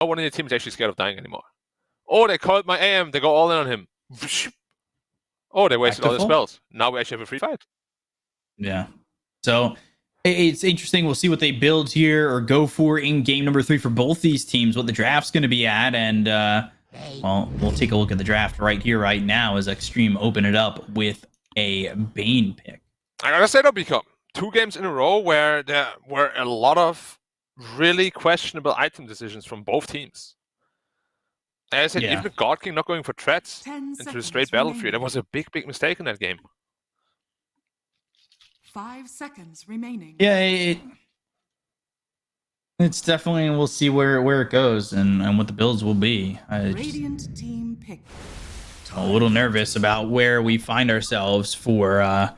No one in the team is actually scared of dying anymore. Oh, they called my AM. They go all in on him. Oh, they wasted all their spells. Now we actually have a free fight. Yeah. So it's interesting. We'll see what they build here or go for in game number 3 for both these teams, what the draft's going to be at. And, well, we'll take a look at the draft right here, right now, as Xtreme open it up with a Bane pick. I gotta say though, Beacom, 2 games in a row where there were a lot of really questionable item decisions from both teams. As I said, even the God King not going for threats into the straight battlefield, that was a big, big mistake in that game. 5 seconds remaining. Yeah, it's definitely, we'll see where it goes and what the builds will be. Radiant team pick. I'm a little nervous about where we find ourselves for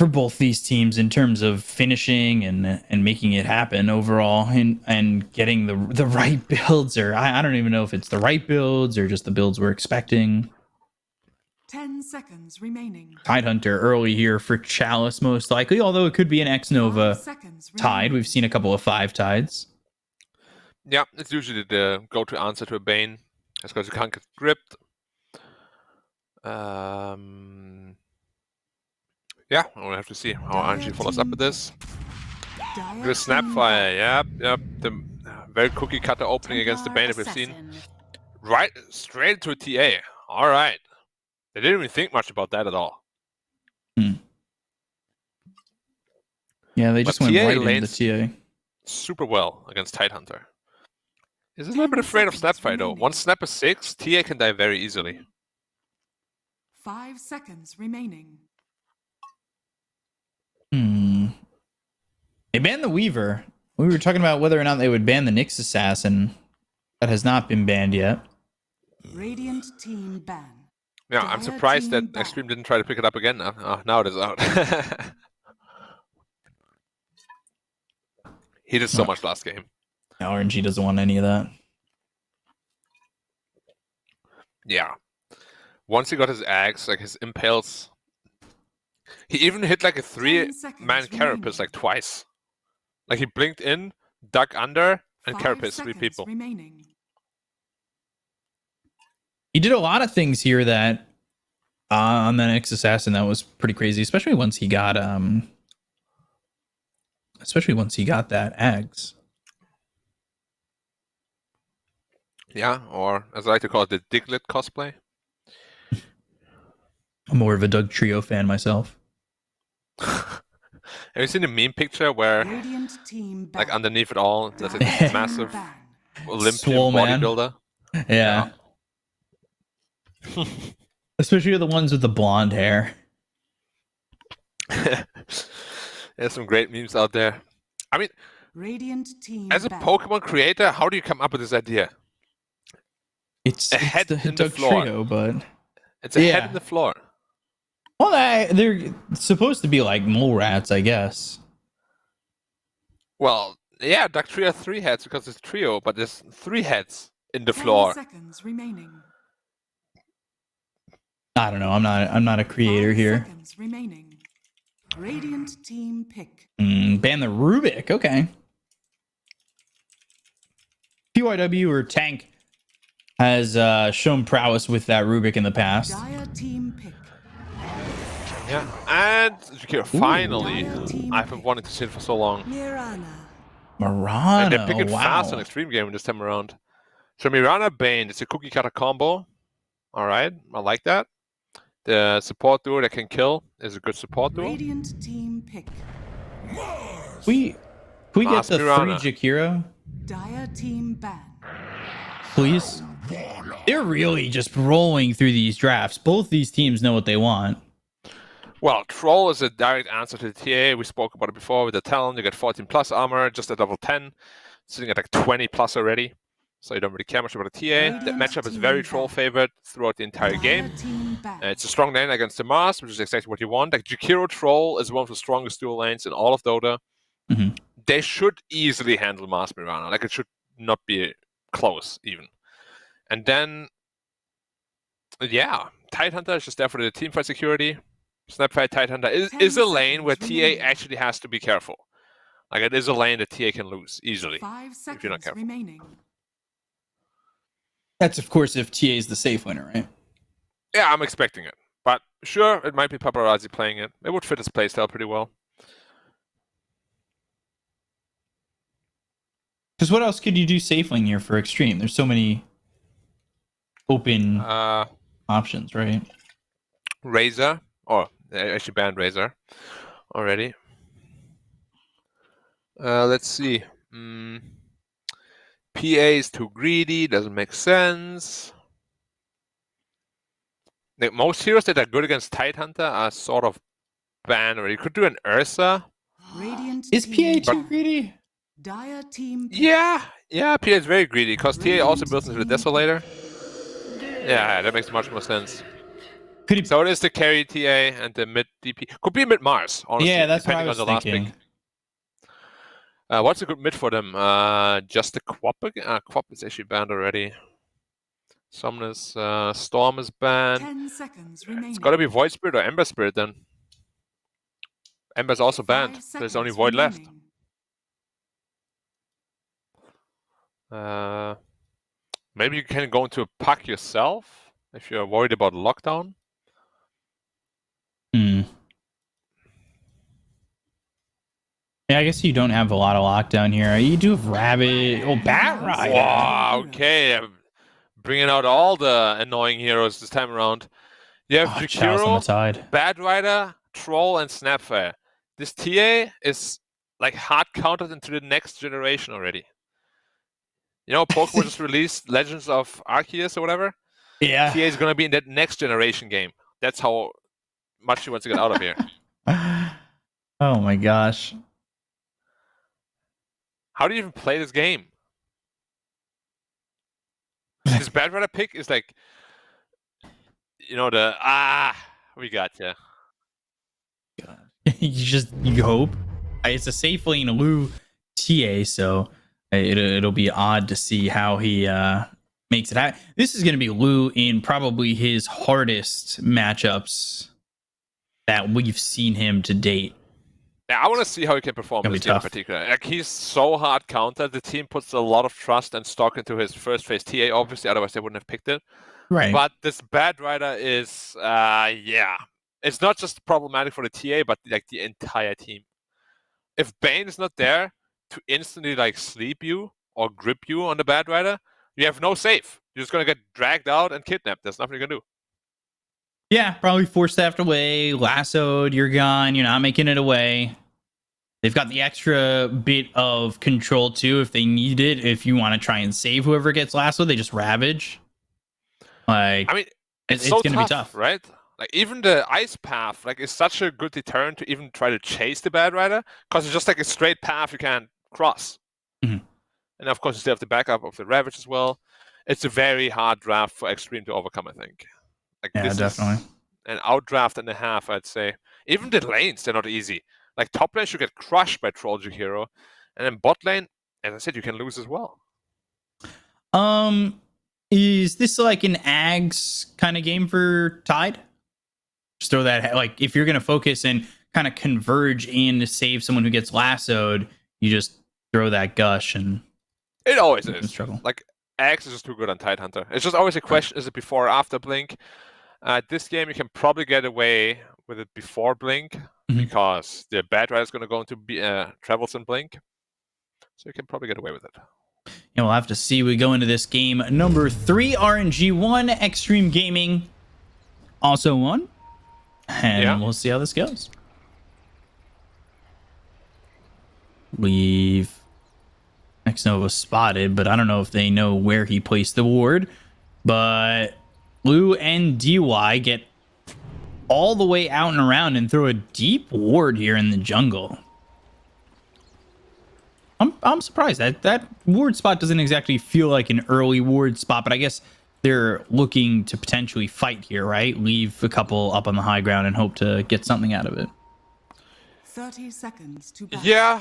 both these teams in terms of finishing and making it happen overall and getting the right builds, or I don't even know if it's the right builds or just the builds we're expecting. 10 seconds remaining. Tidehunter early here for Chalice, most likely, although it could be an X-Nova Tide. We've seen a couple of 5 Tides. Yeah, it's usually the go-to answer to a Bane. That's because you can't get gripped. Yeah, we'll have to see how RNG follows up with this. Good Snapfire, yep. The very cookie cutter opening against the Bane that we've seen. Right, straight to a TA. All right. They didn't even think much about that at all. Yeah, they just went right into the TA. Super well against Tidehunter. He's a little bit afraid of Snapfire though. Once Snap is 6, TA can die very easily. 5 seconds remaining. They banned the Weaver. We were talking about whether or not they would ban the Nyx Assassin. That has not been banned yet. Radiant team ban. Yeah, I'm surprised that Xtreme didn't try to pick it up again. Now it is out. He did so much last game. RNG doesn't want any of that. Yeah. Once he got his axe, like his impales, he even hit like a 3-man carapace like twice. Like he blinked in, dug under, and carapaced 3 people. He did a lot of things here that on the Nyx Assassin that was pretty crazy, especially once he got that axe. Yeah, or as I like to call it, the Diglett cosplay. I'm more of a Doug Trio fan myself. Have you seen the meme picture where, like underneath it all, there's a massive Olympian bodybuilder? Yeah. Especially the ones with the blonde hair. There's some great memes out there. I mean, as a Pokemon creator, how do you come up with this idea? It's a head the in the floor. Trio, but it's a head in the floor. Well, they're supposed to be like mole rats, I guess. Well, yeah, Duck Trio has 3 heads because it's trio, but there's 3 heads in the floor. 10 seconds remaining. I don't know. I'm not a creator here. 5 seconds remaining. Radiant team pick. Ban the Rubik. Okay. PYW or Tank has shown prowess with that Rubik in the past. Dire team pick. Yeah, and finally, I've been wanting to see it for so long. Mirana. And they're picking fast on Xtreme Game this time around. So Mirana Bane, it's a cookie cutter combo. All right, I like that. The support duo that can kill is a good support duo. Radiant team pick. We get the Mirana. 3 Jakiro? Dire team ban. Please. They're really just rolling through these drafts. Both these teams know what they want. Well, Troll is a direct answer to the TA. We spoke about it before with the Talon. You get 14 plus armor, just at level 10. Sitting at like 20 plus already. So you don't really care much about the TA. That matchup is very Troll favored throughout the entire game. It's a strong lane against the Mars, which is exactly what you want. Like Jakiro Troll is one of the strongest dual lanes in all of Dota. They should easily handle Mars Mirana. Like it should not be close even. And then, yeah, Tidehunter is just there for the teamfight security. Snapfire Tidehunter is a lane where TA actually has to be careful. Like, it is a lane that TA can lose easily. 5 if you're not seconds careful. remaining. That's, of course, if TA is the safe winner, right? Yeah, I'm expecting it. But sure, it might be Paparazzi playing it. It would fit his playstyle pretty well. Because what else could you do safe lane here for Xtreme? There's so many open options, right? Razor. Oh, they actually banned Razor already. Let's see. PA is too greedy. Doesn't make sense. Like, most heroes that are good against Tidehunter are sort of banned already. You could do an Ursa. Radiant Is PA team too won. greedy? Dire team pick. Yeah, PA is very greedy because TA also Radiant built into the team Desolator. Yeah, that makes much more sense. Could he? So it is the carry TA and the mid DP. Could be mid Mars, honestly. Yeah, that's what I depending was on the last thinking. pick. What's a good mid for them? Just the Quap again? Quap is actually banned already. Summoners, Storm is banned. 10 seconds remaining. It's gotta be Void Spirit or Ember Spirit then. Ember's also 5 banned. There's only seconds Void left. remaining. Maybe you can go into a pack yourself if you're worried about lockdown. Yeah, I guess you don't have a lot of lockdown here. You do have Rabbit. Oh, Bat Rider. Wow, okay. I'm bringing out all the annoying heroes this time around. You have Chalice on the Jakiro, Tide. Bad Rider, Troll, and Snapfire. This TA is like hard counted into the next generation already. You know, Pokemon just released Legends of Arceus or whatever. Yeah. TA is going to be in that next generation game. That's how much he wants to get out of here. Oh my gosh. How do you even play this game? This Bad Rider pick is like, you know, we got you. You hope. It's a safe lane Lou TA, so it'll be odd to see how he makes it happen. This is going to be Lou in probably his hardest matchups that we've seen him to date. Yeah, I want to see how he can perform Gonna this be game in tough. particular. Like, he's so hard countered. The team puts a lot of trust and stock into his first phase TA, obviously, otherwise they wouldn't have picked it. Right. But this Bad Rider is, it's not just problematic for the TA, but like the entire team. If Bane is not there to instantly like sleep you or grip you on the Bad Rider, you have no save. You're just gonna get dragged out and kidnapped. There's nothing you can do. Yeah, probably force-staffed away, lassoed, you're gone, you're not making it away. They've got the extra bit of control too if they need it. If you want to try and save whoever gets lassoed, they just ravage. Like, I mean, it's it's so going to be tough, right? Like, even the ice path, like, is such a good deterrent to even try to chase the Bad Rider, because it's just like a straight path you can't cross. Mhm. And of course, you still have the backup of the Ravage as well. It's a very hard draft for Xtreme to overcome, I think. Like, Yeah, this definitely. is an outdraft and a half, I'd say. Even the lanes, they're not easy. Like, top lane should get crushed by Troll Hero, and then bot lane, as I said, you can lose as well. Is this like an Ags kind of game for Tide? Just throw that, like, if you're going to focus and kind of converge in to save someone who gets lassoed, you just throw that gush and it always is. Struggle. Like, Axe is just too good on Tidehunter. It's just always a question, is it before or after Blink? This game, you can probably get away with it before Blink, because the Bad Rider is going to go into Travels and Blink. So you can probably get away with it. Yeah, we'll have to see. We go into this game number 3, RNG 1, Xtreme Gaming also won. And we'll see how this goes. Leave Xnova spotted, but I don't know if they know where he placed the ward. But Blue and DY get all the way out and around and throw a deep ward here in the jungle. I'm surprised that ward spot doesn't exactly feel like an early ward spot, but I guess they're looking to potentially fight here, right? Leave a couple up on the high ground and hope to get something out of it. 30 seconds to battle. Yeah,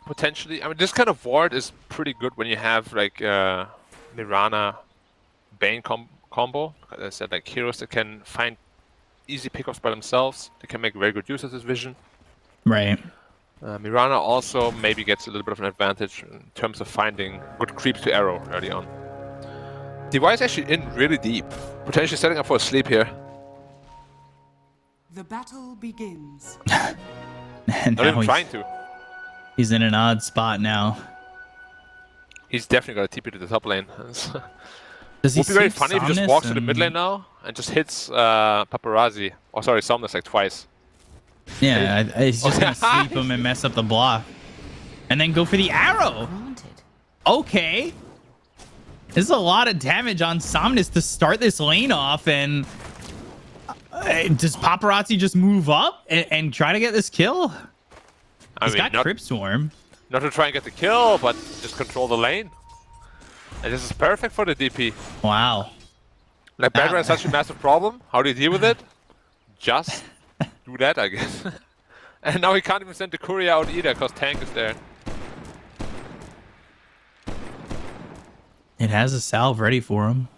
potentially. I mean, this kind of ward is pretty good when you have like Mirana Bane combo. As I said, like heroes that can find easy pickups by themselves. They can make very good use of this vision. Right. Mirana also maybe gets a little bit of an advantage in terms of finding good creeps to arrow early on. DY is actually in really deep, potentially setting up for a sleep here. The battle begins. And Not now even trying to. he's in an odd spot now. He's definitely got a TP to the top lane. Does he Would be very save funny if he just Somnus walks to the and- mid lane now and just hits Paparazzi. Oh, sorry, Somnus like twice. Yeah, he's just gonna sleep him and mess up the block, and then go for the arrow. Granted. Okay, this is a lot of damage on Somnus to start this lane off, and does Paparazzi just move up and try to get this kill? He's got Crypt Swarm. Not to try and get the kill, but just control the lane. And this is perfect for the DP. Wow. Like, Bedra is such a massive problem. How do you deal with it? Just do that, I guess. And now he can't even send the courier out either, because tank is there. It has a salve ready for him,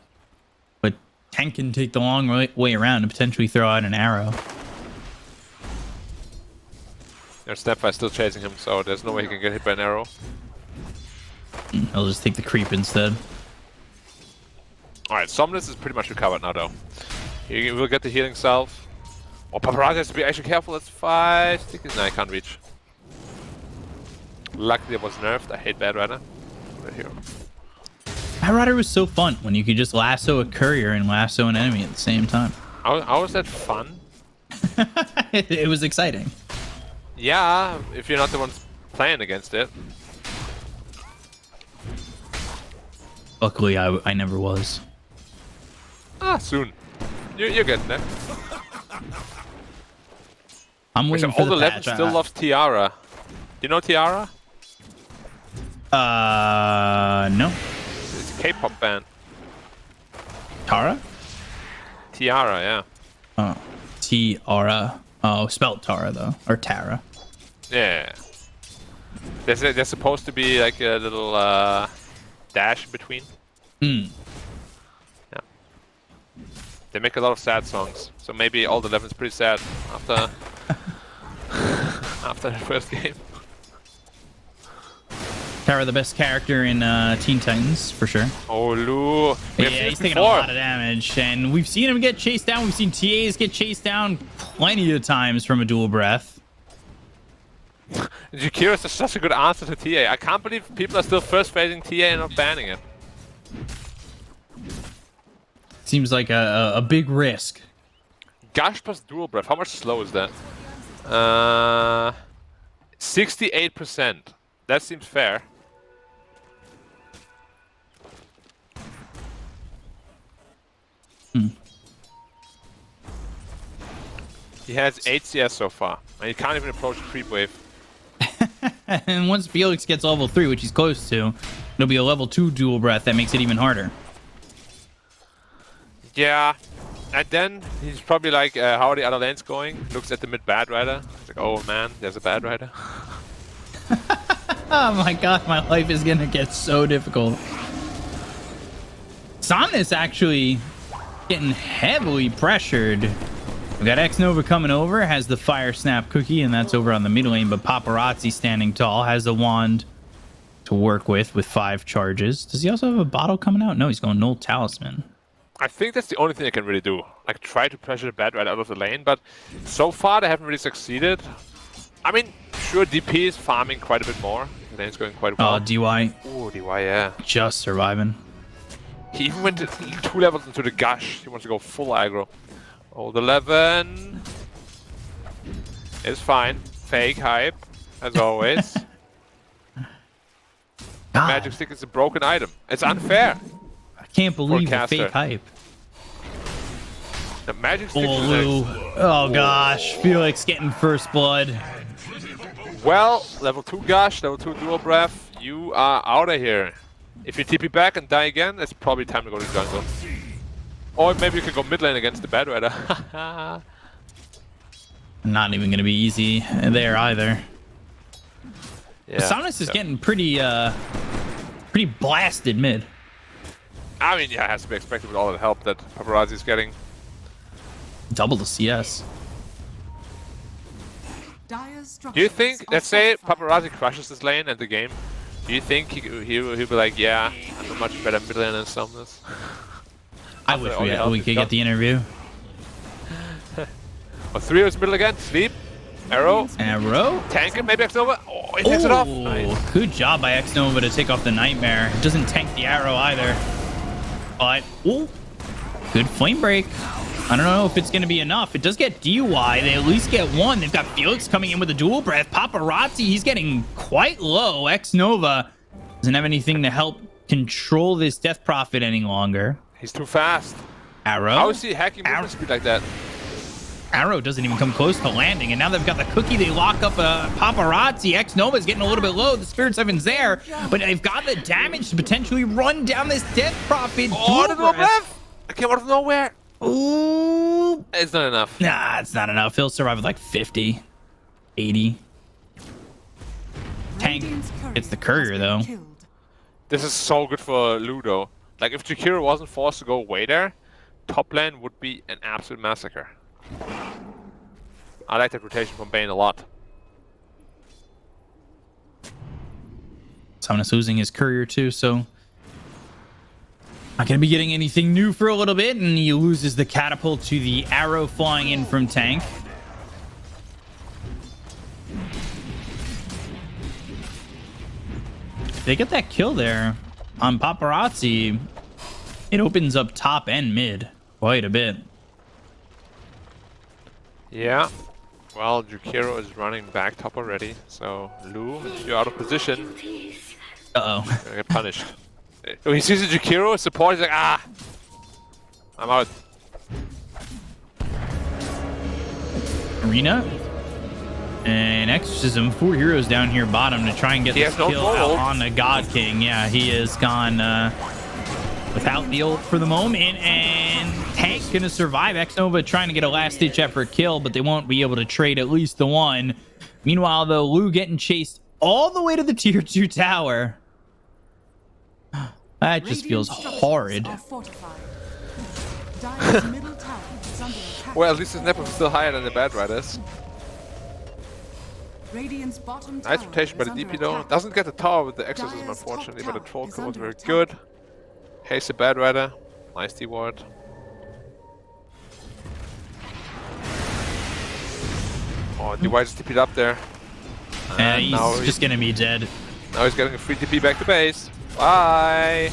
but tank can take the long way around and potentially throw out an arrow. There's Snapfire still chasing him, so there's no way he can get hit by an arrow. I'll just take the creep instead. Alright, Somnus is pretty much recovered now, though. He will get the healing salve. Oh, Paparazzi has to be actually careful. That's 5 stickers. No, I can't reach. Luckily, it was nerfed. I hate Bad Rider. Right here. Bad Rider was so fun when you could just lasso a courier and lasso an enemy at the same time. How is that fun? It was exciting. Yeah, if you're not the one playing against it. Luckily, I never was. Ah, soon. You're getting there. I'm waiting for all the the patch. 11 still loves Tiara. Do you know Tiara? No. It's a K-pop band. Tara? Tiara, yeah. Oh, Tiara. Oh, spelled Tara though, or Tara. Yeah. There's supposed to be like a little dash in between. Hmm. Yeah. They make a lot of sad songs, so maybe all the 11's pretty sad after after the first game. Tara, the best character in Teen Titans for sure. Oh, Lou. Yeah, he's taking a lot of damage, and we've seen him get chased down. We've seen TAs get chased down plenty of times from a dual breath. Jukira's is such a good answer to TA. I can't believe people are still first phasing TA and not banning it. Seems like a big risk. Gush plus dual breath. How much slow is that? 68%. That seems fair. He has 8 CS so far, and he can't even approach the creep wave. And once Felix gets level 3, which he's close to, it'll be a level 2 dual breath that makes it even harder. Yeah, and then he's probably like, how are the other lanes going? Looks at the mid Bad Rider. He's like, oh man, there's a Bad Rider. Oh my god, my life is gonna get so difficult. Somnus actually getting heavily pressured. We got X-Nova coming over, has the Fire Snap cookie, and that's over on the mid lane, but Paparazzi standing tall, has a wand to work with 5 charges. Does he also have a bottle coming out? No, he's going Null Talisman. I think that's the only thing they can really do. Like, try to pressure the Bad Rider out of the lane, but so far they haven't really succeeded. I mean, sure, DP is farming quite a bit more. The lane's going quite well. Oh, DY. Oh, DY, yeah. Just surviving. He even went 2 levels into the Gush. He wants to go full aggro. Old 11 is fine. Fake hype, as always. Magic Stick is a broken item. It's unfair. I can't believe the caster. fake hype. The Magic Stick Oh, is Lou. Oh gosh, Felix getting first blood. well, level 2 Gush, level 2 Dual Breath. You are out of here. If you TP back and die again, it's probably time to go to jungle. Or maybe you can go mid lane against the Bad Rider. Not even gonna be easy there either. Yeah, Somnus is getting pretty blasted mid. I mean, yeah, it has to be expected with all of the help that Paparazzi is getting. Double the CS. Dire Do you think, let's say Paparazzi crushes this lane and the game, do you think he'll be like, yeah, I'm a much better mid laner than Somnus? I wish we could get the interview. Well, 3 is middle again. Sleep. Arrow. Tank it. Maybe Xnova. Oh, he takes it off. Nice. Good job by Xnova to take off the Nightmare. It doesn't tank the arrow either. But, good flame break. I don't know if it's going to be enough. It does get DUI. They at least get one. They've got Felix coming in with a dual breath. Paparazzi, he's getting quite low. Xnova doesn't have anything to help control this Death Prophet any longer. He's too fast. Arrow. How is he hacking movement speed like that? Arrow doesn't even come close to landing, and now they've got the cookie. They lock up Paparazzi. Xnova's getting a little bit low. The Spirit 7's there, but they've got the damage to potentially run down this Death Prophet. Oh, the dual breath! I came out of nowhere. Ooh. It's not enough. Nah, it's not enough. He'll survive with like 50, 80. Tank. It's the courier, though. This is so good for Ludo. Like, if Jakiro wasn't forced to go away there, top lane would be an absolute massacre. I like that rotation from Bane a lot. Somnus losing his courier, too, so... not going to be getting anything new for a little bit, and he loses the catapult to the arrow flying in from tank. If they get that kill there on Paparazzi, it opens up top and mid quite a bit. Yeah. Well, Jukiro is running back top already, so Lu, if you're out of position, Uh-oh. you're gonna get punished. When he sees the Jukiro support, he's like, ah! I'm out. Arena. And Exorcism, 4 heroes down here bottom to try and get this kill out on the God King. Yeah, he has gone without the ult for the moment, and Tank's going to survive. Xnova trying to get a last-ditch effort kill, but they won't be able to trade at least the one. Meanwhile, though, Lu getting chased all the way to the tier 2 tower. That just feels horrid. Well, at least his Nepal is still higher than the Bad Riders. Nice rotation by the DP though. Doesn't get the tower with the Exorcism unfortunately, but the troll kill was very good. Haste the Bad Rider. Nice D-ward. Oh, D-ward just TP'd up there. And he's just gonna be dead. Now he's getting a free TP back to base. Bye!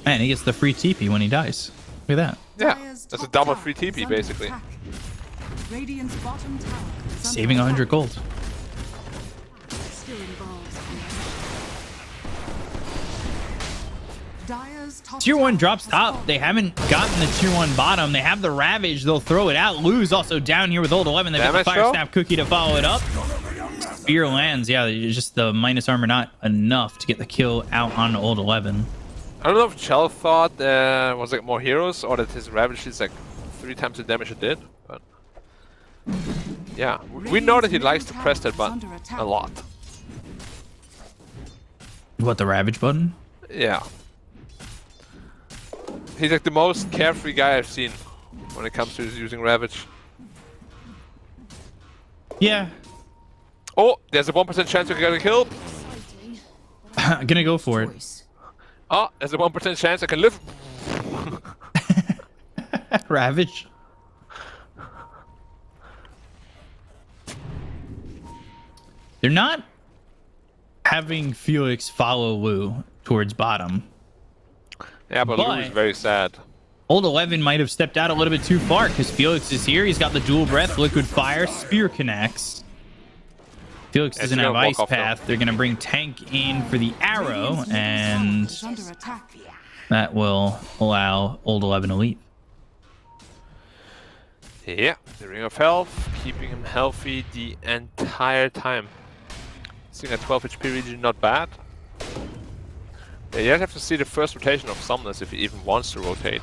Man, he gets the free TP when he dies. Look at that. Yeah, that's a double free TP basically. Saving 100 gold. Tier 1 drops top. They haven't gotten the tier 1 bottom. They have the Ravage. They'll throw it out. Lu's also down here with ult 11. They've got the Fire Snap cookie to follow it up. Spear lands. Yeah, just the minus armor not enough to get the kill out on ult 11. I don't know if Chell thought there was like more heroes or that his Ravage is like 3 times the damage it did, but yeah, we know that he likes to press that button a lot. What, the Ravage button? Yeah. He's like the most carefree guy I've seen when it comes to using Ravage. Yeah. Oh, there's a 1% chance you're gonna kill. I'm gonna go for it. Oh, there's a 1% chance I can live. Ravage. They're not having Felix follow Lu towards bottom. Yeah, but Lu is very sad. Old 11 might have stepped out a little bit too far because Felix is here. He's got the dual breath, liquid fire, spear connects. Felix doesn't have ice path. They're going to bring tank in for the arrow, and that will allow Old 11 to leave. Yeah, the Ring of Health, keeping him healthy the entire time. Seeing a 12 HP region, not bad. Yeah, you have to see the first rotation of Somnus if he even wants to rotate.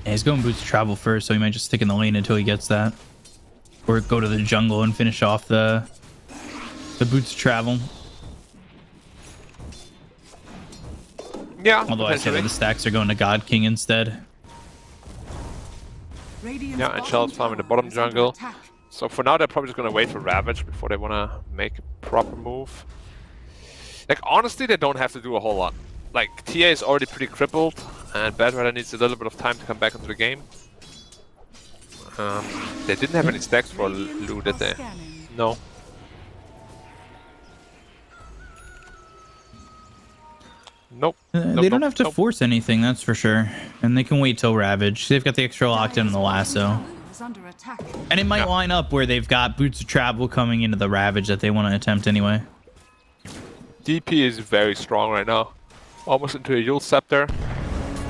Yeah, he's going boots travel first, so he might just stick in the lane until he gets that. Or go to the jungle and finish off the boots travel. Yeah, although I say that the stacks are going to God King instead. Yeah, and Shell's farming the bottom jungle. So for now, they're probably just gonna wait for Ravage before they wanna make a proper move. Like, honestly, they don't have to do a whole lot. Like, TA is already pretty crippled, and Bad Rider needs a little bit of time to come back into the game. They didn't have any stacks for Lu, did they? No. Nope. They don't have to force anything, that's for sure. And they can wait till Ravage. They've got the extra locked in on the lasso. And it might line up where they've got Boots of Travel coming into the Ravage that they want to attempt anyway. DP is very strong right now. Almost into a Yule Scepter.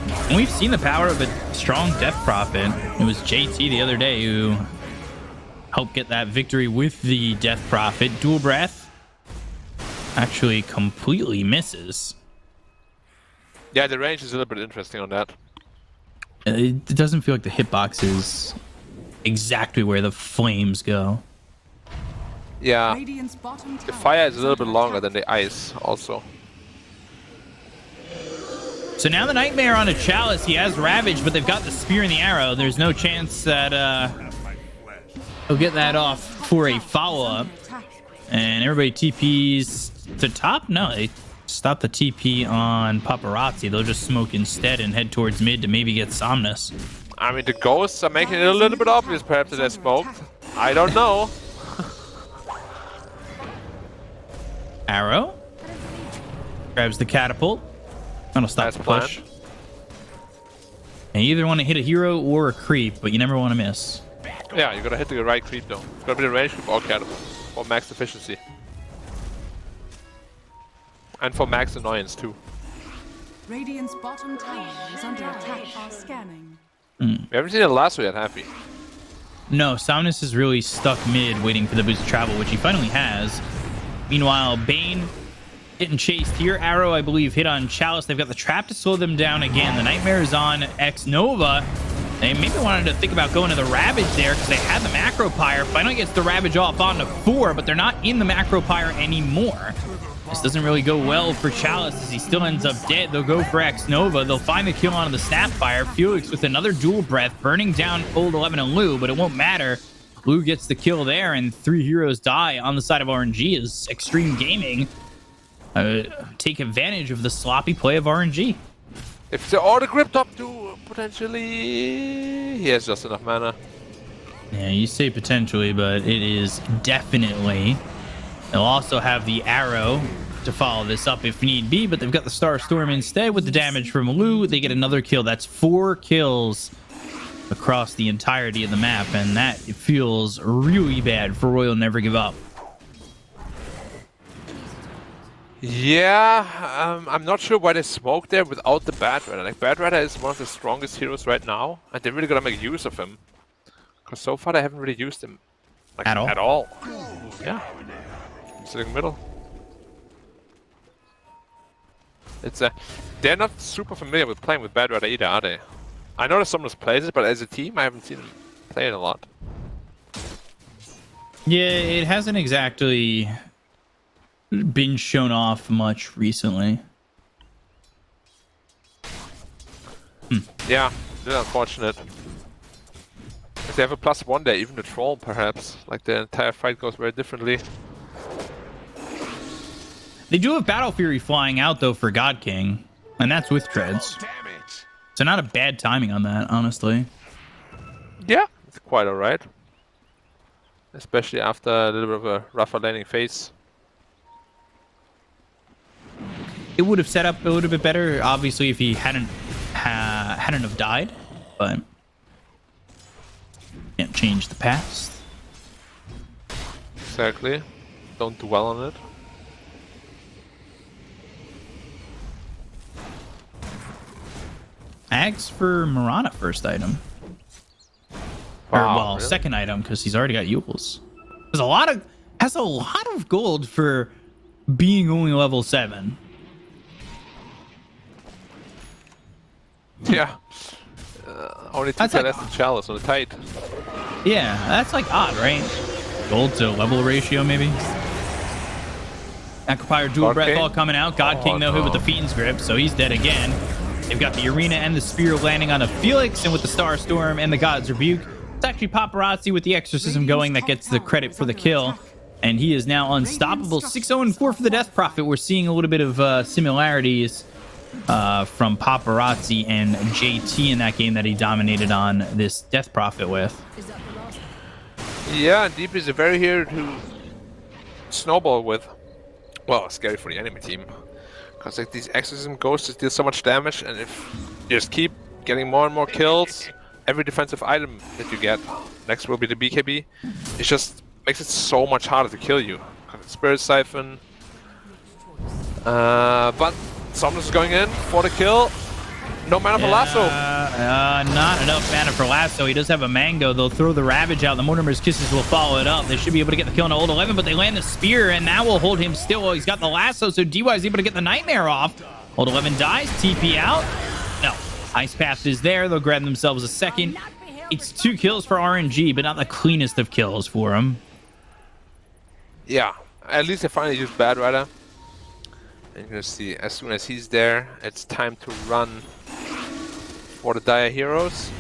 And we've seen the power of a strong Death Prophet. It was JT the other day who helped get that victory with the Death Prophet. Dual Breath actually completely misses. Yeah, the range is a little bit interesting on that. It doesn't feel like the hitbox is exactly where the flames go. Yeah, the fire is a little bit longer than the ice also. So now the Nightmare on a Chalice. He has Ravage, but they've got the Spear and the Arrow. There's no chance that he'll get that off for a follow-up. And everybody TPs to top? No, they stop the TP on Paparazzi. They'll just smoke instead and head towards mid to maybe get Somnus. I mean, the ghosts are making it a little bit obvious perhaps that they smoked. I don't know. Arrow grabs the catapult. That'll stop the push. And you either want to hit a hero or a creep, but you never want to miss. Yeah, you gotta hit the right creep though. It's gotta be the range creep or catapult for max efficiency. And for max annoyance too. Radiant's bottom tower is under attack. Are scanning. We haven't seen a lasso yet, have we? No, Somnus is really stuck mid waiting for the boost of travel, which he finally has. Meanwhile, Bane getting chased here. Arrow, I believe, hit on Chalice. They've got the trap to slow them down again. The Nightmare is on X Nova. They maybe wanted to think about going to the Ravage there because they had the Macro Pyre. Finally gets the Ravage off onto 4, but they're not in the Macro Pyre anymore. This doesn't really go well for Chalice as he still ends up dead. They'll go for X Nova. They'll find the kill onto the Snapfire. Felix with another dual breath, burning down Old 11 and Lu, but it won't matter. Lu gets the kill there, and 3 heroes die on the side of RNG as Xtreme Gaming take advantage of the sloppy play of RNG. If the auto grip top 2, potentially he has just enough mana. Yeah, you say potentially, but it is definitely. They'll also have the arrow to follow this up if need be, but they've got the Star Storm instead with the damage from Lu. They get another kill. That's 4 kills across the entirety of the map, and that feels really bad for Royal Never Give Up. Yeah, I'm not sure why they smoked there without the Bad Rider. Like, Bad Rider is one of the strongest heroes right now, and they really gotta make use of him. Because so far they haven't really used him like, at all. Yeah. Sitting middle. It's they're not super familiar with playing with Bad Rider either, are they? I know that someone plays it, but as a team I haven't seen them play it a lot. Yeah, it hasn't exactly been shown off much recently. Yeah, they're unfortunate. If they have a +1 there, even the troll perhaps. Like the entire fight goes very differently. They do have Battle Fury flying out though for God King, and that's with treads. So not a bad timing on that, honestly. Yeah, it's quite alright. Especially after a little bit of a rougher laning phase. It would have set up a little bit better, obviously, if he hadn't have died, but can't change the past. Exactly. Don't dwell on it. Ags for Mirana first item. Wow, Or, well, really? second item because he's already got Yules. Has a lot of gold for being only level 7. Yeah. Only 2 less than Chalice on the tight. Yeah, that's like odd, right? Gold to level ratio, maybe. Acropire dual God breath King? all coming out. God King no hit with the Fiend's Grip, so he's dead again. They've got the Arena and the Spear landing on a Felix, and with the Star Storm and the God's Rebuke, It's actually Paparazzi with the exorcism going that gets the credit for the kill. And he is now unstoppable. 6-0-4 for the Death Prophet. We're seeing a little bit of similarities from Paparazzi and JT in that game that he dominated on this Death Prophet with. Yeah, Deep is a very hero to snowball with. Well, scary for the enemy team. Because like these exorcism ghosts deal so much damage, and if you just keep getting more and more kills, every defensive item that you get, next will be the BKB, it just makes it so much harder to kill you. Spirit Siphon. But Somnus is going in for the kill. No mana for Lasso. Not enough mana for Lasso. He does have a Mango. They'll throw the Ravage out. The Mortimer's Kisses will follow it up. They should be able to get the kill on Old 11, but they land the Spear, and that will hold him still. Well, he's got the Lasso, so DY is able to get the Nightmare off. Old 11 dies. TP out. No. Ice Path is there. They'll grab themselves a second. It's 2 kills for RNG, but not the cleanest of kills for him. Yeah. At least they finally used Bad Rider. And you're going to see, as soon as he's there, it's time to run for the Dire Heroes.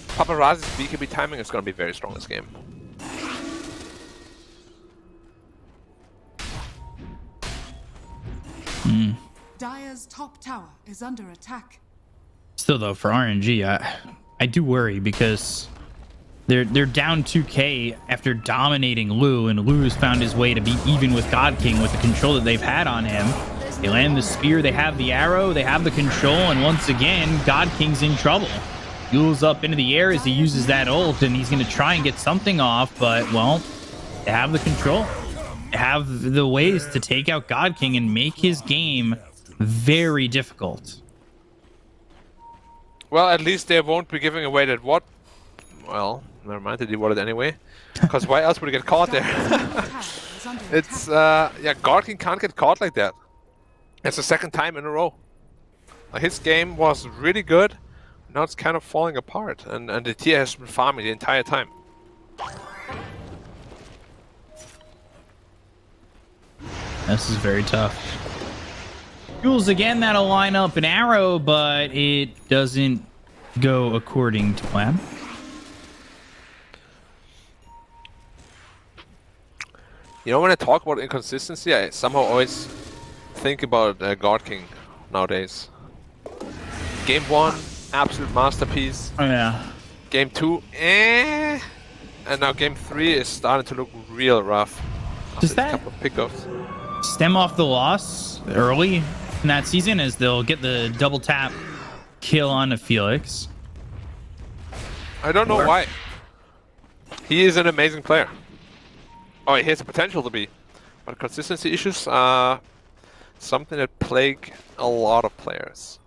Paparazzi's BKB timing is going to be very strong this game. Dire's top tower is under attack. Still, though, for RNG, I do worry because they're down 2k after dominating Lu, and Lu's found his way to be even with God King with the control that they've had on him. They land the Spear, they have the arrow, they have the control, and once again, God King's in trouble. Yule's up into the air as he uses that ult, and he's going to try and get something off, but, well, they have the control. They have the ways to take out God King and make his game very difficult. Well, at least they won't be giving away that what? Well, never mind, they did it anyway. Because why else would he get caught there? It's, yeah, God King can't get caught like that. It's the second time in a row. His game was really good. Now it's kind of falling apart. And the tier has been farming the entire time. This is very tough. Jules again, that'll line up an arrow, but it doesn't go according to plan. You know, when I talk about inconsistency, I somehow always think about God King nowadays. Game 1, absolute masterpiece. Oh, yeah. Game 2, eh. And now Game 3 is starting to look real rough. Does that a couple of pickups stem off the loss early in that season as they'll get the double tap kill on a Felix? I don't know why. He is an amazing player. Oh, he has the potential to be. But consistency issues are something that plague a lot of players.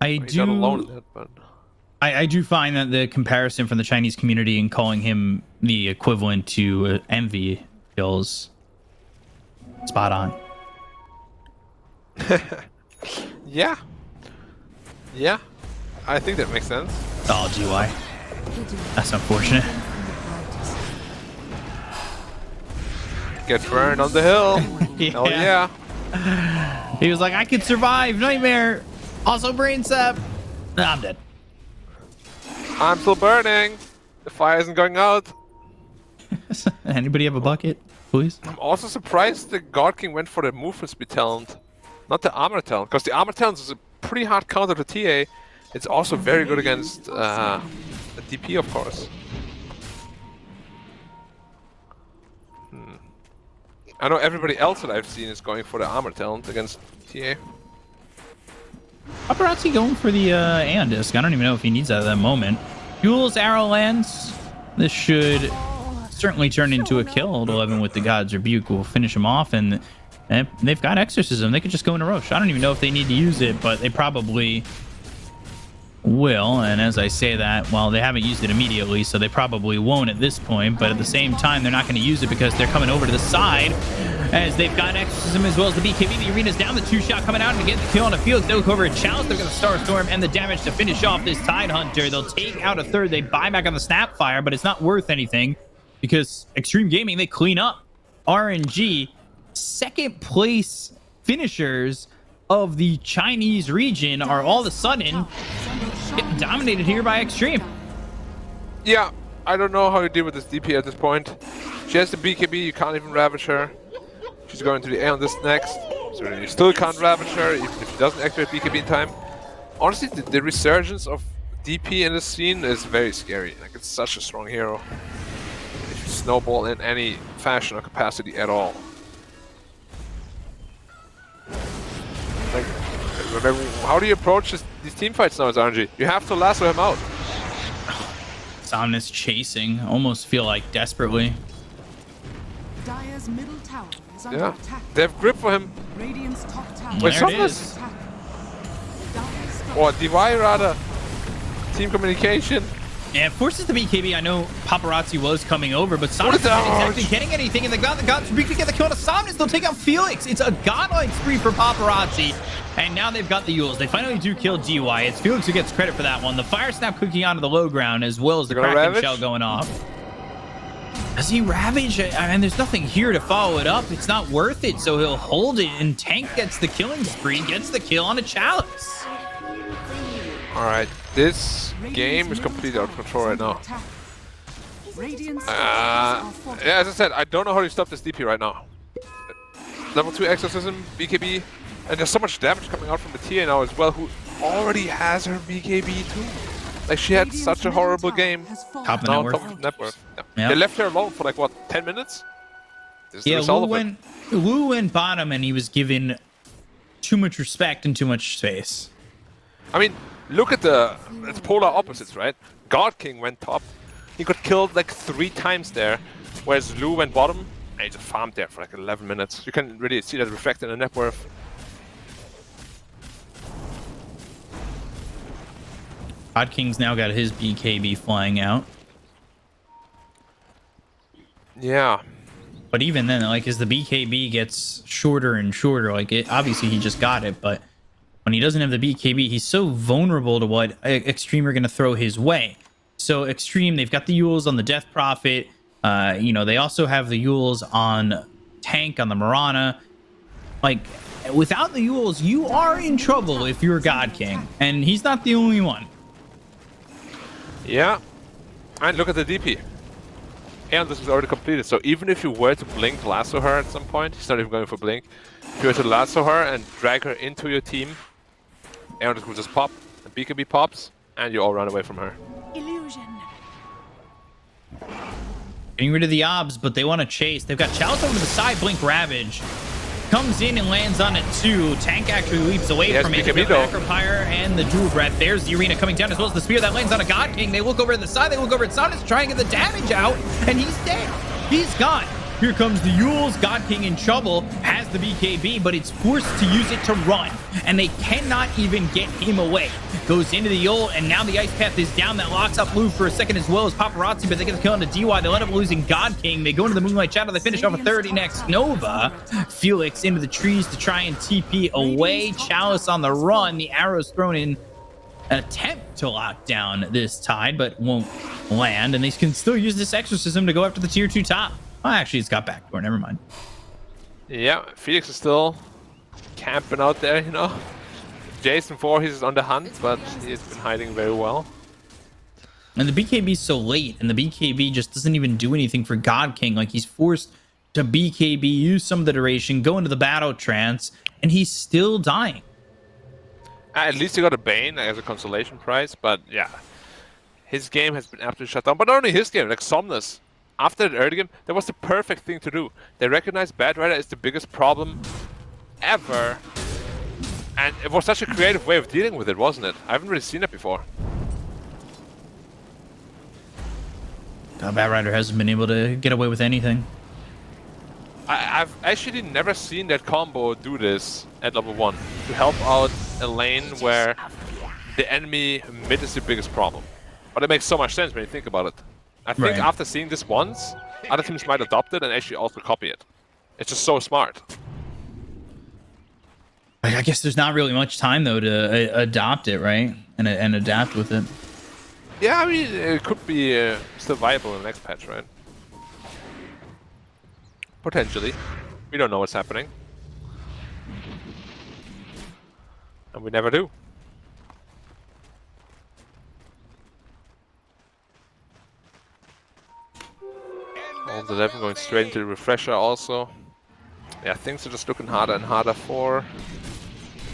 He's not alone in that, but I do find that the comparison from the Chinese community and calling him the equivalent to Envy feels spot on. Yeah. Yeah. I think that makes sense. Oh, GY. That's unfortunate. Get burned on the hill. Hell yeah. He was like, I could survive. Nightmare. Also brain sap. I'm dead. I'm still burning. The fire isn't going out. Anybody have a bucket, please? I'm also surprised the God King went for the movement speed talent, not the armor talent, because the armor talent is a pretty hard counter to TA. It's also very good against the DP, of course. I know everybody else that I've seen is going for the armor talent against TA. Paparazzi going for the Aeon Disc. I don't even know if he needs that at that moment. Yule's arrow lands. This should certainly turn into a kill. Old 11 with the God's Rebuke will finish him off, and they've got Exorcism. They could just go into Roche. I don't even know if they need to use it, but they probably will. And as I say that, well, they haven't used it immediately, so they probably won't at this point, but at the same time, they're not going to use it because they're coming over to the side as they've got Exorcism as well as the BKB. The arena's down, the 2-shot coming out and get the kill on the field. They'll go over a challenge. They've got the Star Storm and the damage to finish off this Tide Hunter. They'll take out a third. They buy back on the Snapfire, but it's not worth anything because Xtreme Gaming, they clean up. RNG, second place finishers of the Chinese region are all of a sudden getting dominated here by Xtreme. Yeah, I don't know how you deal with this DP at this point. She has the BKB, you can't even Ravage her. She's going to the A on this next, so you still can't Ravage her even if she doesn't activate BKB in time. Honestly, the resurgence of DP in this scene is very scary. Like, it's such a strong hero. If you snowball in any fashion or capacity at all. Like, how do you approach these team fights now as RNG? You have to lasso him out. Somnus chasing, almost feel like desperately. Dire's middle tower is under Yeah, attack. they have grip for him. Radiant's top tower. There Wait, it Somnus? is. Or DY rather. Team communication. Yeah, it forces the BKB. I know Paparazzi was coming over, but Somnus isn't exactly getting anything, and they got the gods to get the kill on Somnus. They'll take out Felix. It's a godlike spree for Paparazzi, and now they've got the Yules. They finally do kill DY. It's Felix who gets credit for that one. The Fire Snap cooking onto the low ground, as well as the Kraken Shell going off. Does he Ravage? I mean, there's nothing here to follow it up. It's not worth it, so he'll hold it, and Tank gets the killing spree, gets the kill on a Chalice. Alright, this game is completely out of control right now. Yeah, as I said, I don't know how to stop this DP right now. Level 2 Exorcism, BKB, and there's so much damage coming out from the TA now as well, who already has her BKB too. Like, she had such a horrible game. Top of Now net top worth. of net worth. Yeah. Yep. They left her alone for like, what, 10 minutes? This is the Yeah, result of it. Wu went bottom, and he was given too much respect and too much space. I mean, look at it's polar opposites, right? God King went top. He got killed like 3 times there, whereas Lu went bottom, and he just farmed there for like 11 minutes. You can really see that reflected in the net worth. God King's now got his BKB flying out. Yeah. But even then, like, as the BKB gets shorter and shorter, like, obviously he just got it, but when he doesn't have the BKB, he's so vulnerable to what Xtreme are going to throw his way. So Xtreme, they've got the Yules on the Death Prophet. You know, they also have the Yules on Tank, on the Mirana. Like, without the Yules, you are in trouble if you're God King. And he's not the only one. Yeah. And look at the DP. And this is already completed, so even if you were to blink lasso her at some point, he's not even going for blink. If you were to lasso her and drag her into your team, Aeon will just pop, and BKB pops, and you all run away from her. Illusion. Getting rid of the obs, but they want to chase. They've got Chalice over to the side, blink Ravage. Comes in and lands on it too. Tank actually leaps away from it. BKB though. Acropire and the Dual Breath. There's the Arena coming down, as well as the Spear that lands on a God King. They look over to the side. They look over at Somnus, trying to get the damage out, and he's dead. He's gone. Here comes the Yules. God King in trouble. Has the BKB, but it's forced to use it to run, and they cannot even get him away. Goes into the Yule, and now the Ice Path is down. That locks up Blue for a second, as well as Paparazzi, but they get the kill on the DY. They'll end up losing God King. They go into the Moonlight Shadow. They finish off a 30 next. Nova. Felix into the trees to try and TP away. Chalice on the run. The arrows thrown in. An attempt to lock down this Tide, but won't land, and they can still use this Exorcism to go after the tier 2 top. Oh, actually, it's got backdoor. Never mind. Yeah, Felix is still camping out there, you know. Jason Voorhees is on the hunt, but he's been hiding very well. And the BKB is so late, and the BKB just doesn't even do anything for God King. Like, he's forced to BKB, use some of the duration, go into the battle trance, and he's still dying. At least he got a Bane as a consolation prize, but yeah. His game has been absolutely shut down. But not only his game, like Somnus. After the early game, that was the perfect thing to do. They recognized Bad Rider is the biggest problem ever. And it was such a creative way of dealing with it, wasn't it? I haven't really seen it before. Bad Rider hasn't been able to get away with anything. I've actually never seen that combo do this at level 1. To help out a lane where the enemy mid is the biggest problem. But it makes so much sense when you think about it. I think after seeing this once, other teams might adopt it and actually also copy it. It's just so smart. I guess there's not really much time, though, to adopt it, right? And adapt with it. Yeah, I mean, it could be still viable in the next patch, right? Potentially. We don't know what's happening. And we never do. level 11 going straight into the refresher also. Yeah, things are just looking harder and harder for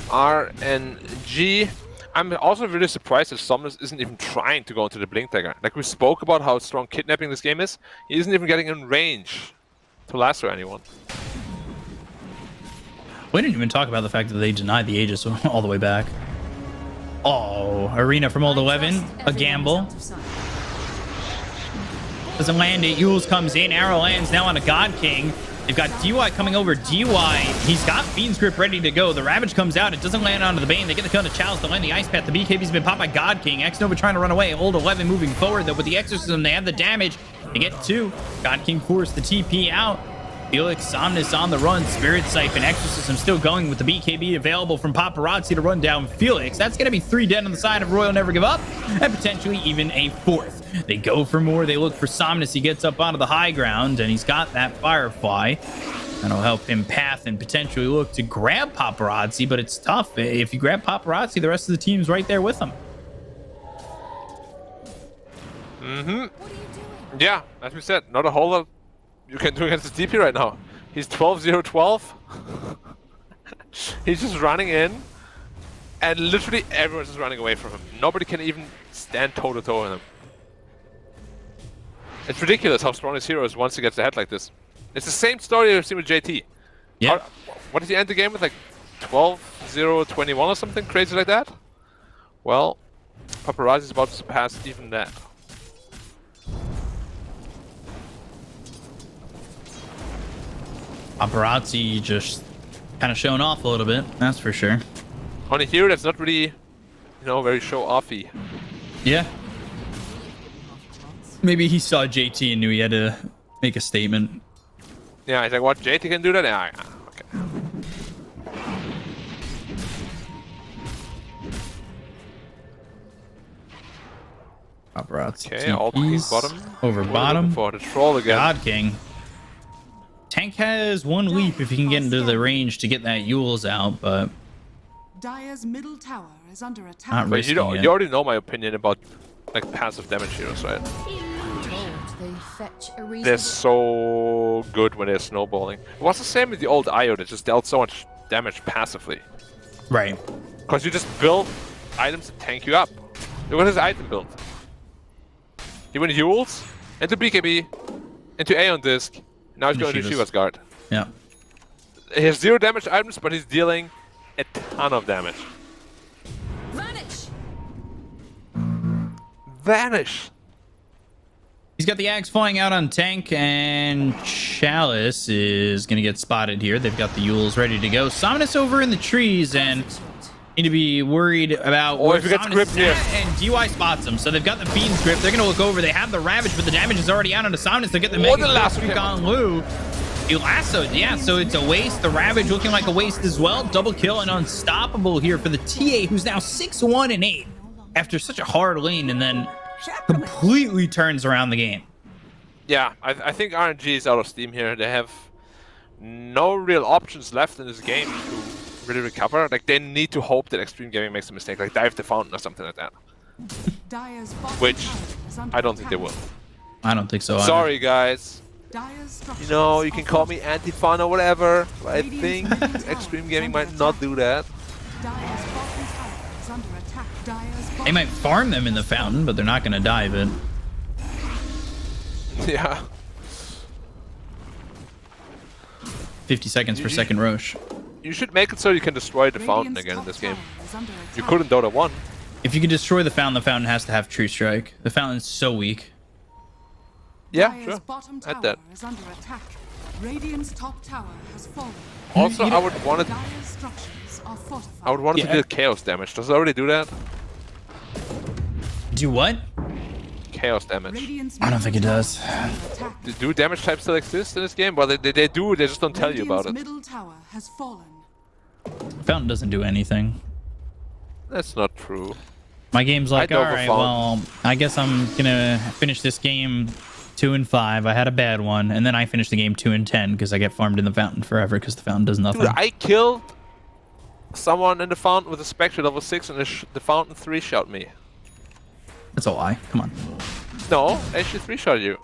RNG. I'm also really surprised that Somnus isn't even trying to go into the Blink Dagger. Like we spoke about how strong kidnapping this game is, he isn't even getting in range to lasso anyone. We didn't even talk about the fact that they denied the Aegis all the way back. Oh, Arena from Old 11, a gamble. Doesn't land it, Yules comes in, arrow lands now on a God King. They've got DY coming over. DY, he's got Fiend's Grip ready to go. The Ravage comes out. It doesn't land onto the Bane. They get the kill on the Chalice to land the Ice Path. The BKB's been popped by God King. X-Nova trying to run away. Old 11 moving forward, though, with the Exorcism. They have the damage. They get 2. God King forced the TP out. Felix, Somnus on the run. Spirit Siphon, Exorcism still going with the BKB available from Paparazzi to run down Felix. That's going to be 3 dead on the side of Royal Never Give Up, and potentially even a 4th. They go for more. They look for Somnus. He gets up onto the high ground, and he's got that Firefly. That'll help him path and potentially look to grab Paparazzi, but it's tough. If you grab Paparazzi, the rest of the team's right there with him. Yeah, as we said, not a whole lot you can do against the DP right now. He's 12-0-12. He's just running in, and literally everyone's just running away from him. Nobody can even stand toe-to-toe with him. It's ridiculous how strong his hero is once he gets ahead like this. It's the same story we've seen with JT. Yeah. What did he end the game with? Like 12-0-21 or something crazy like that? Well, Paparazzi is about to surpass even that. Paparazzi just kind of showing off a little bit, that's for sure. On a hero that's not really, you know, very show-offy. Yeah. Maybe he saw JT and knew he had to make a statement. Yeah, he's like, what, JT can do that? Yeah, okay. Paparazzi. Okay, all King bottom. Over bottom. For the troll again. God King. Tank has 1 leap if he can get into the range to get that Yules out, but Dire's middle tower is under attack. not But risking you it. already know my opinion about like passive damage heroes, right? They're so good when they're snowballing. It was the same with the old IO that just dealt so much damage passively. Right. Because you just build items that tank you up. Look at his item build. He went Yules, into BKB, into Aeon Disc, now he's going to Shiva's Guard. Yeah. He has 0 damage items, but he's dealing a ton of damage. Vanish! Vanish! He's got the axe flying out on Tank, and Chalice is going to get spotted here. They've got the Yules ready to go. Somnus over in the trees, and need to be worried about where if he gets Somnus gripped is here. at, and DY spots him. So they've got the Fiend's Grip. They're going to look over. They have the Ravage, but the damage is already out onto Somnus. They get the Mega last Streak on Lou. He lassoed, yeah, so it's a waste. The Ravage looking like a waste as well. Double kill and unstoppable here for the TA, who's now 6-1-8 after such a hard lane, and then completely turns around the game. Yeah, I think RNG is out of steam here. They have no real options left in this game to really recover. Like, they need to hope that Xtreme Gaming makes a mistake, like dive the fountain or something like that. Dire's bottom Which tower is under I don't think they attack. will. I don't think so either. Sorry, guys. Dire's structures You know, you are can call me anti-fun or whatever, but I Radiant's think middle tower Xtreme is Gaming under might not attack. do that. Dire's bottom tower is under attack. Dire's They bottom might farm them in the fountain, but they're not going to dive it. Yeah. 50 seconds per second Roche. You should make it so you can destroy the fountain Radiant's again in top this game. tower is under You attack. could in Dota 1. If you could destroy the fountain has to have True Strike. The fountain's so weak. Yeah, Dire's sure. bottom At tower that. is under attack. Radiant's top tower has fallen. Also, I would want to. Dire's structures are fortified. I would want it to Yeah. deal chaos damage. Does it already do that? Do what? Chaos damage. Radiant's I don't think it middle does. tower is under attack. Do damage types still exist in this game? Well, they do. They just don't tell you about Radiant's it. middle tower has fallen. Fountain doesn't do anything. That's not true. My game's like, I know alright, the well, I guess I'm gonna finish this game 2-5. I had a bad one, and then I finish the game 2-10 because I get farmed in the fountain forever because the fountain does nothing. Dude, I killed someone in the fountain with a Spectre level 6 and the fountain 3-shot me. That's a lie. Come on. No, actually 3-shot you.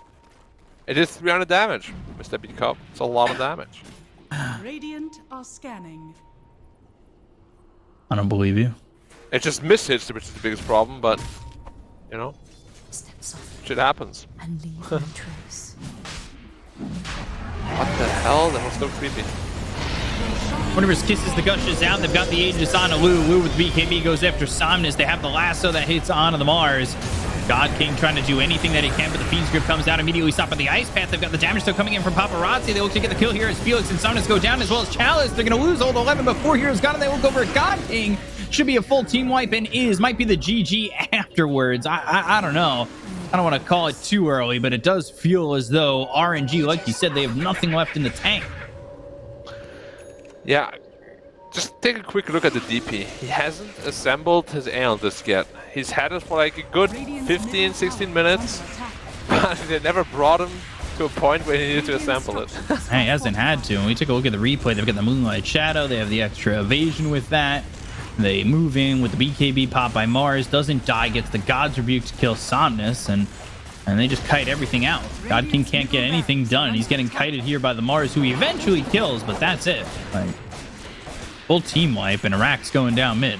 It is 300 damage, Mr. B Cup. It's a lot of damage. Radiant are scanning. I don't believe you. It just mishits, which is the biggest problem, but, you know, Step softly shit happens. and leave no trace. What the hell? That was so creepy. Whenever kisses the gushes out, they've got the Aegis on Lu. Lu with BKB goes after Somnus. They have the lasso that hits onto the Mars. God King trying to do anything that he can, but the Fiend's Grip comes down immediately, stopped by the Ice Path. They've got the damage still coming in from Paparazzi. They look to get the kill here as Felix and Somnus go down, as well as Chalice. They're going to lose Old 11, but 4 heroes got him. They look over at God King. Should be a full team wipe and might be the GG afterwards. I don't know. I don't want to call it too early, but it does feel as though RNG, like you said, they have nothing left in the tank. Yeah, just take a quick look at the DP. He hasn't assembled his Aeon Disc yet. He's had it for like a good 15, 16 minutes, but they never brought him to a point where he needed to assemble it. He hasn't had to. When we take a look at the replay, they've got the Moonlight Shadow. They have the extra evasion with that. They move in with the BKB pop by Mars. Doesn't die, gets the God's Rebuke to kill Somnus, and they just kite everything out. God King can't get anything done. He's getting kited here by the Mars, who he eventually kills, but that's it. Like, full team wipe, and Iraq's going down mid.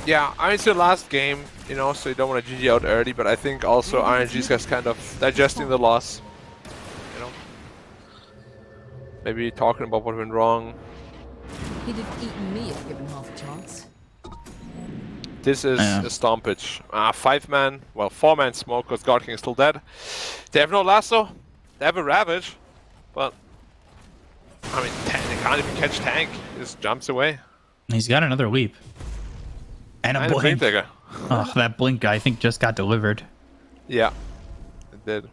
Yeah, I mean, it's the last game, you know, so you don't want to GG out early, but I think also RNG's guys kind of digesting the loss. You know? Maybe talking about what went wrong. He'd have eaten me if given half a chance. This is a stompage. 5-man, well, 4-man smoke because God King is still dead. They have no lasso. They have a Ravage, but I mean, they can't even catch Tank. He just jumps away. He's got another leap. And a blink. Digger. Oh, that blink, I think, just got delivered. Yeah, it did.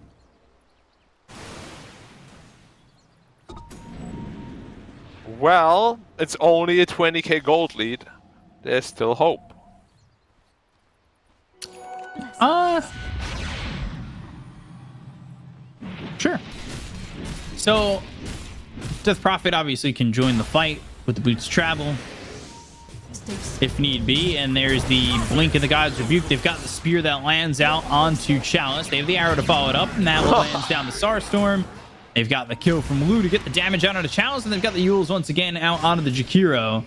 Well, it's only a 20k gold lead. There's still hope. Sure. So, Death Prophet obviously can join the fight with the Boots Travel if need be, and there's the Blink of the God's Rebuke. They've got the spear that lands out onto Chalice. They have the arrow to follow it up, and that lands down the Starstorm. They've got the kill from Lu to get the damage out onto Chalice, and they've got the Yules once again out onto the Jakiro.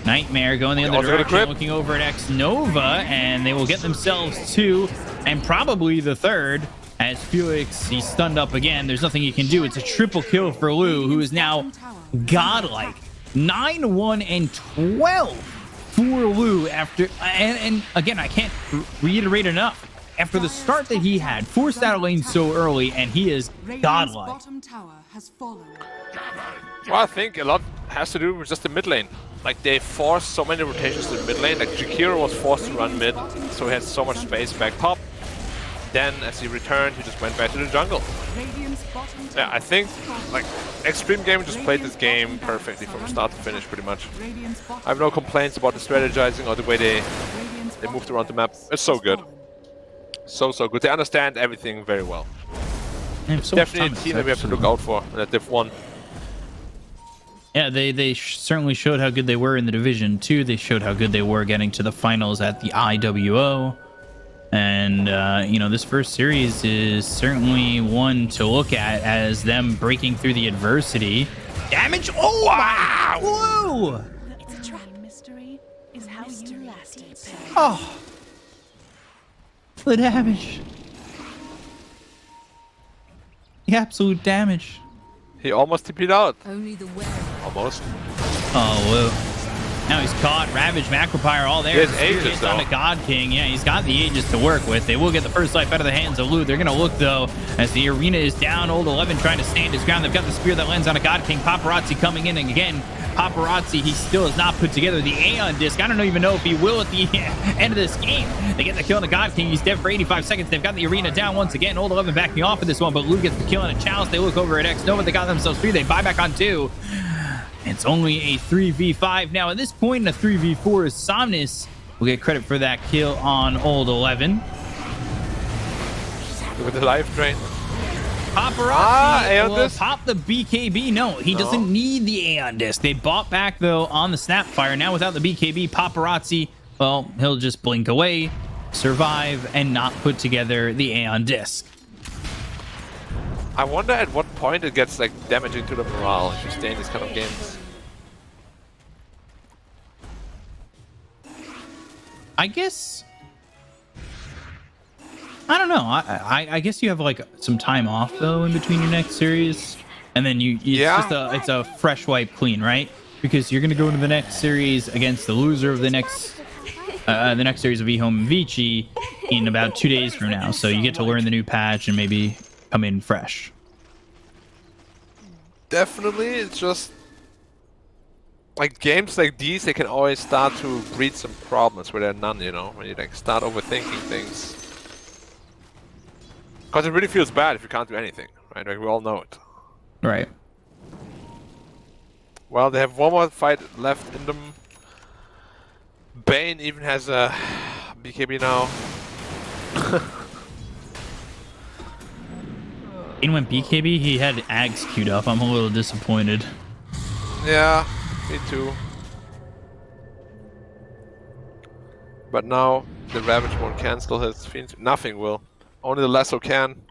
Nightmare going the other direction, looking over at X Nova, and they will get themselves 2 and probably the 3rd. As Felix, he's stunned up again. There's nothing he can do. It's a triple kill for Lu, who is now godlike. 9, 1, and 12 for Lu after, and again, I can't reiterate enough. After the start that he had, forced out of lane so early, and he is godlike. Bottom tower has fallen. Well, I think a lot has to do with just the mid lane. Like, they forced so many rotations to the mid lane. Like, Jakiro was forced to run mid, so he had so much space back top. Then, as he returned, he just went back to the jungle. Yeah, I think, like, Xtreme Gaming just played this game perfectly from start to finish, pretty much. I have no complaints about the strategizing or the way they moved around the map. It's so good. So good. They understand everything very well. It's definitely a team that we have to look out for in a Div 1. Yeah, they certainly showed how good they were in the Division 2. They showed how good they were getting to the finals at the IWO. And, you know, this first series is certainly one to look at as them breaking through the adversity. Damage! Oh, wow! Whoa! It's a trap. Mystery is how you last it. Oh! The damage. The absolute damage. He almost TP'd out. Only the wearer. Almost. Oh, whoa. Now he's caught. Ravage, Macropyre, all there. He has Aegis, though. On to God King. Yeah, he's got the Aegis to work with. They will get the first life out of the hands of Lu. They're going to look, though, as the arena is down. Old 11 trying to stand his ground. They've got the spear that lands on a God King. Paparazzi coming in, and again, Paparazzi, he still has not put together the Aeon Disc. I don't even know if he will at the end of this game. They get the kill on the God King. He's dead for 85 seconds. They've got the arena down once again. Old 11 backing off of this one, but Lu gets the kill on a Chalice. They look over at X Nova. They got themselves 3. They buy back on 2. It's only a 3v5 now. At this point in a 3v4, Somnus will get credit for that kill on Old 11. Look at the life drain. Paparazzi Aeon will Disc? pop the BKB. No, he doesn't need the Aeon Disc. They bought back, though, on the Snapfire. Now without the BKB, Paparazzi, well, he'll just blink away, survive, and not put together the Aeon Disc. I wonder at what point it gets like damaging to the morale if you stay in these kind of games. I guess. I don't know. I guess you have like some time off though in between your next series, and then it's a fresh wipe clean, right? Because you're gonna go into the next series against the loser of the next series of eHome and Vici in about 2 days from now. So you get to learn the new patch and maybe come in fresh. Definitely, it's just like games like these, they can always start to breed some problems where there are none, you know, when you like start overthinking things. Because it really feels bad if you can't do anything, right? Like we all know it. Right. Well, they have one more fight left in them. Bane even has a BKB now. Bane went BKB, he had Ags queued up. I'm a little disappointed. Yeah, me too. But now the Ravage won't cancel his Fiend. Nothing will. Only the Lasso can.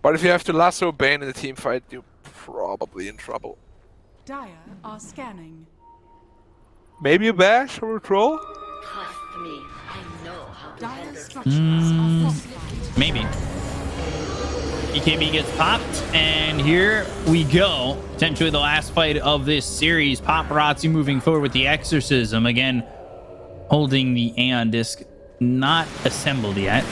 But if you have to Lasso Bane in the team fight, you're probably in trouble. Dire are scanning. Maybe a bash or a troll? Trust me, I know how to Dire handle structures are fortified. Maybe. BKB gets popped, and here we go. Potentially the last fight of this series. Paparazzi moving forward with the Exorcism. Again, holding the Aeon Disc, not assembled yet.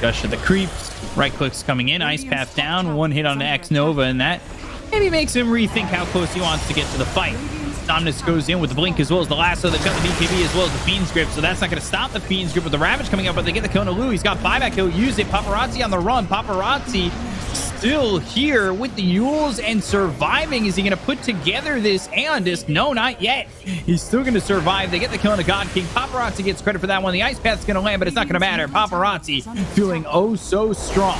Gush of the creeps. Right clicks coming in. Ice Path down. One hit on the X Nova, and that maybe makes him rethink how close he wants to get to the fight. Somnus goes in with the Blink as well as the Lasso. They've got the BKB as well as the Fiend's Grip, so that's not going to stop the Fiend's Grip with the Ravage coming up, but they get the Kona Lu. He's got buyback. He'll use it. Paparazzi on the run. Paparazzi still here with the Yules and surviving. Is he going to put together this Aeon Disc? No, not yet. He's still going to survive. They get the Kona God King. Paparazzi gets credit for that one. The Ice Path's going to land, but it's not going to matter. Paparazzi feeling oh so strong.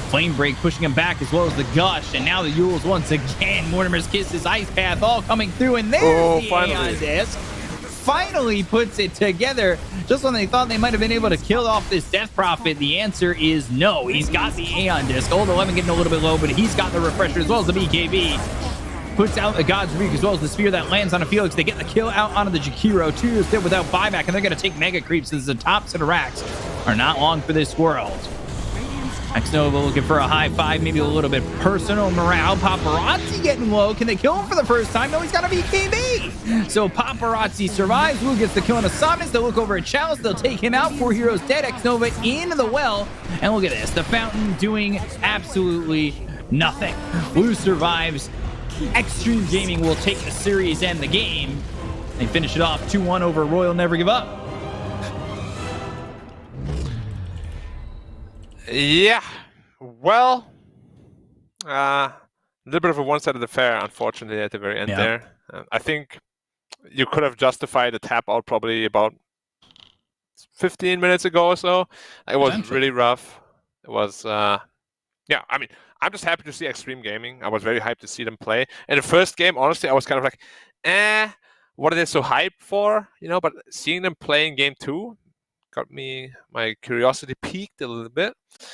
Flame Break pushing him back as well as the Gush, and now the Yules once again. Mortimer's Kisses, Ice Path all coming through, and there's the Aeon Disc. Finally puts it together. Just when they thought they might have been able to kill off this Death Prophet, the answer is no. He's got the Aeon Disc. Old 11 getting a little bit low, but he's got the Refresher as well as the BKB. Puts out the God's Reek as well as the Spear that lands on a Felix. They get the kill out onto the Jakiro. 2 years dead without buyback, and they're going to take Mega Creeps as the tops of the racks are not long for this world. X Nova looking for a high five, maybe a little bit personal morale. Paparazzi getting low. Can they kill him for the first time? No, he's got a BKB. So Paparazzi survives. Wu gets the kill on a Somnus. They'll look over at Chalice. They'll take him out. 4 heroes dead. X Nova into the well. And look at this. The Fountain doing absolutely nothing. Wu survives. Xtreme Gaming will take the series and the game. They finish it off 2-1 over Royal Never Give Up. Yeah, well, a little bit of a one-sided affair, unfortunately, at the very end there. I think you could have justified a tap out probably about 15 minutes ago or so. It was really rough. It was, yeah, I mean, I'm just happy to see Xtreme Gaming. I was very hyped to see them play. In the first game, honestly, I was kind of like, what are they so hyped for? You know, but seeing them play in game 2, got me, my curiosity peaked a little bit.